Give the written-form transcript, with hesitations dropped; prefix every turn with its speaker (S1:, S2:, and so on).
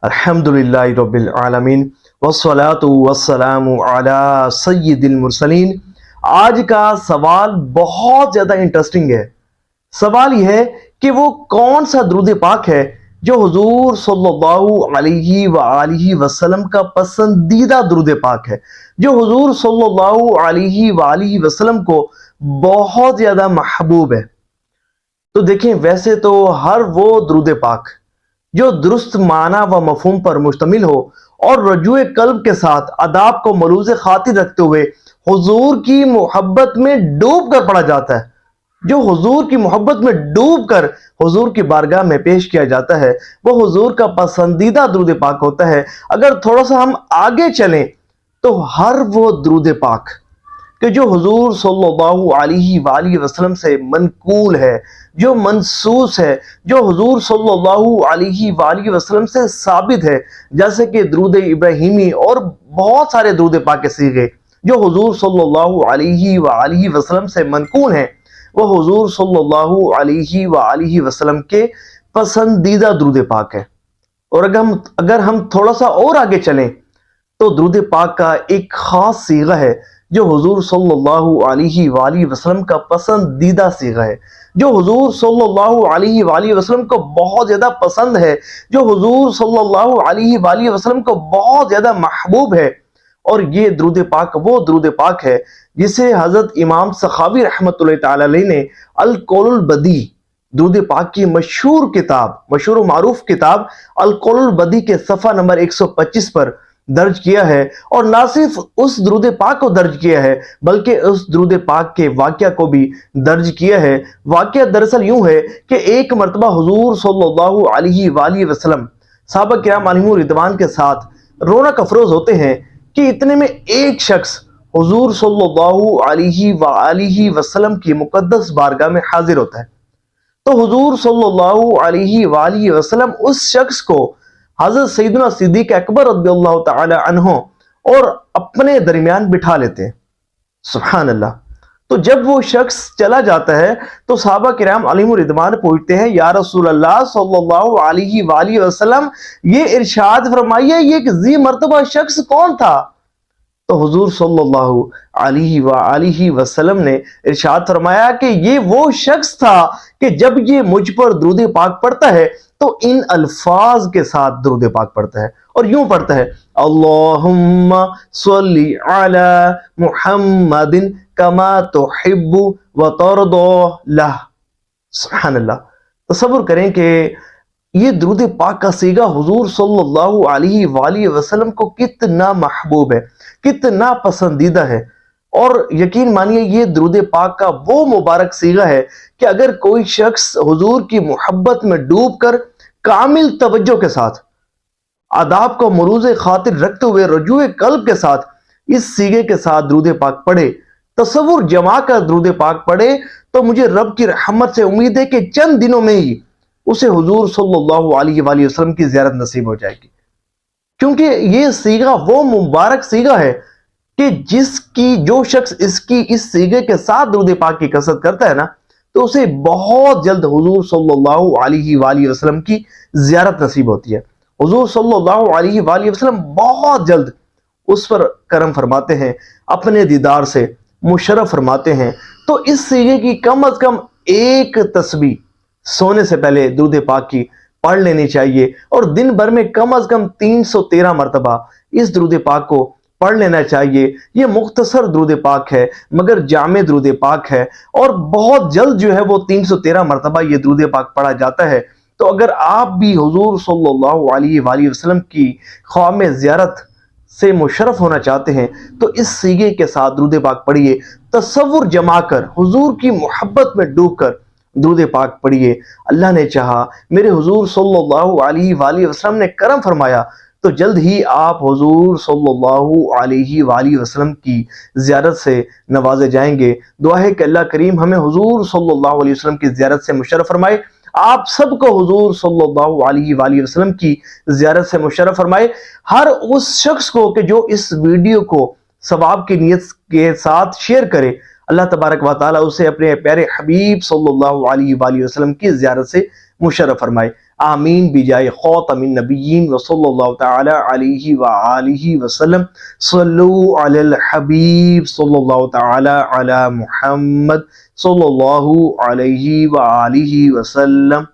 S1: الحمدللہ رب العالمین والصلاة والسلام علی سید المرسلین۔ آج کا سوال بہت زیادہ انٹرسٹنگ ہے۔ سوال یہ ہے کہ وہ کون سا درود پاک ہے جو حضور صلی اللہ علیہ وآلہ وسلم کا پسندیدہ درود پاک ہے، جو حضور صلی اللہ علیہ وآلہ وسلم کو بہت زیادہ محبوب ہے۔ تو دیکھیں، ویسے تو ہر وہ درود پاک جو درست معنی و مفہوم پر مشتمل ہو اور رجوع قلب کے ساتھ آداب کو ملوز خاطر رکھتے ہوئے حضور کی محبت میں ڈوب کر پڑھا جاتا ہے، جو حضور کی محبت میں ڈوب کر حضور کی بارگاہ میں پیش کیا جاتا ہے، وہ حضور کا پسندیدہ درود پاک ہوتا ہے۔ اگر تھوڑا سا ہم آگے چلیں تو ہر وہ درود پاک کہ جو حضور صلی اللہ علیہ وآلہ وسلم سے منقول ہے، جو منصوص ہے، جو حضور صلی اللہ علیہ وآلہ وسلم سے ثابت ہے، جیسے کہ درود ابراہیمی اور بہت سارے درود پاک کے صیغے جو حضور صلی اللہ علیہ وآلہ وسلم سے منقول ہیں، وہ حضور صلی اللہ علیہ وآلہ وسلم کے پسندیدہ درود پاک ہے۔ اور اگر ہم تھوڑا سا اور آگے چلیں تو درود پاک کا ایک خاص صیغہ ہے جو حضور صلی اللہ علیہ وآلہ وسلم کا پسندیدہ صیغہ ہے، جو حضور صلی اللہ علیہ وآلہ وسلم کو بہت زیادہ پسند ہے، جو حضور صلی اللہ علیہ وآلہ وسلم کو بہت زیادہ محبوب ہے۔ اور یہ درود پاک وہ درود پاک ہے جسے حضرت امام سخاوی رحمۃ اللہ تعالی علیہ نے القول البدی، درود پاک کی مشہور و معروف کتاب القول البدی کے صفحہ نمبر 125 پر درج کیا ہے، اور نہ صرف اس درود پاک کو درج کیا ہے بلکہ اس درود پاک کے واقعہ کو بھی درج کیا ہے۔ واقعہ دراصل یوں ہے کہ ایک مرتبہ حضور صلی اللہ علیہ وآلہ وسلم صحابہ کرام علیہم رضوان کے ساتھ رونق افروز ہوتے ہیں کہ اتنے میں ایک شخص حضور صلی اللہ علیہ وآلہ وسلم کی مقدس بارگاہ میں حاضر ہوتا ہے۔ تو حضور صلی اللہ علیہ وآلہ وسلم اس شخص کو حضرت سیدنا صدیق اکبر رضی اللہ تعالی عنہ اور اپنے درمیان بٹھا لیتے ہیں۔ سبحان اللہ۔ تو جب وہ شخص چلا جاتا ہے تو صحابہ کرام علیہم رضوان پوچھتے ہیں، یا رسول اللہ صلی اللہ علیہ وآلہ وسلم، یہ ارشاد فرمائیے یہ ذی مرتبہ شخص کون تھا؟ تو حضور صلی اللہ علیہ وآلہ وسلم نے ارشاد فرمایا کہ یہ وہ شخص تھا کہ جب یہ مجھ پر درود پاک پڑھتا ہے تو ان الفاظ کے ساتھ درود پاک پڑھتا ہے، اور یوں پڑھتا ہے، اللہم صلی علی محمد کما تحب وترضی لہ۔ سبحان اللہ۔ تصور کریں کہ یہ درود پاک کا صیغہ حضور صلی اللہ علیہ وآلہ وسلم کو کتنا محبوب ہے، کتنا پسندیدہ ہے۔ اور یقین مانیے یہ درود پاک کا وہ مبارک صیغہ ہے کہ اگر کوئی شخص حضور کی محبت میں ڈوب کر کامل توجہ کے ساتھ آداب کو ملوز خاطر رکھتے ہوئے رجوع قلب کے ساتھ اس صیغے کے ساتھ درود پاک پڑھے، تصور جما کر درود پاک پڑھے، تو مجھے رب کی رحمت سے امید ہے کہ چند دنوں میں ہی اسے حضور صلی اللہ علیہ وآلہ وسلم کی زیارت نصیب ہو جائے گی، کیونکہ یہ صیغہ وہ مبارک صیغہ ہے کہ جو شخص اس صیغے کے ساتھ درود پاک کی کثرت کرتا ہے نا، تو اسے بہت جلد حضور صلی اللہ علیہ وآلہ وسلم کی زیارت نصیب ہوتی ہے۔ حضور صلی اللہ علیہ وآلہ وسلم بہت جلد اس پر کرم فرماتے ہیں، اپنے دیدار سے مشرف فرماتے ہیں۔ تو اس صیغے کی کم از کم ایک تسبیح سونے سے پہلے درود پاک کی پڑھ لینی چاہیے، اور دن بھر میں کم از کم 313 مرتبہ اس درود پاک کو پڑھ لینا چاہیے۔ یہ مختصر درود پاک ہے مگر جامع درود پاک ہے، اور بہت جلد جو ہے وہ 313 مرتبہ یہ درود پاک پڑھا جاتا ہے۔ تو اگر آپ بھی حضور صلی اللہ علیہ وآلہ وسلم کی خواہ زیارت سے مشرف ہونا چاہتے ہیں تو اس صیغے کے ساتھ درود پاک پڑھیے، تصور جما کر حضور کی محبت میں ڈوب کر درود پاک پڑھیے۔ اللہ نے چاہا، میرے حضور صلی اللہ علیہ وآلہ وسلم نے کرم فرمایا تو جلد ہی آپ حضور صلی اللہ علیہ وآلہ وسلم کی زیارت سے نوازے جائیں گے۔ دعا ہے کہ اللہ کریم ہمیں حضور صلی اللہ علیہ وسلم کی زیارت سے مشرف فرمائے، آپ سب کو حضور صلی اللہ علیہ وآلہ وسلم کی زیارت سے مشرف فرمائے۔ ہر اس شخص کو کہ جو اس ویڈیو کو ثواب کی نیت کے ساتھ شیئر کرے، اللہ تبارک و تعالیٰ اسے اپنے پیارے حبیب صلی اللہ علیہ وآلہ وسلم کی زیارت سے مشرف فرمائے۔ آمین بجائے خاتم النبیین وصلی اللہ تعالی علیہ وآلہ وسلم. صلو علی الحبیب صلی اللہ تعالی علی محمد صلی اللہ علیہ وآلہ وسلم.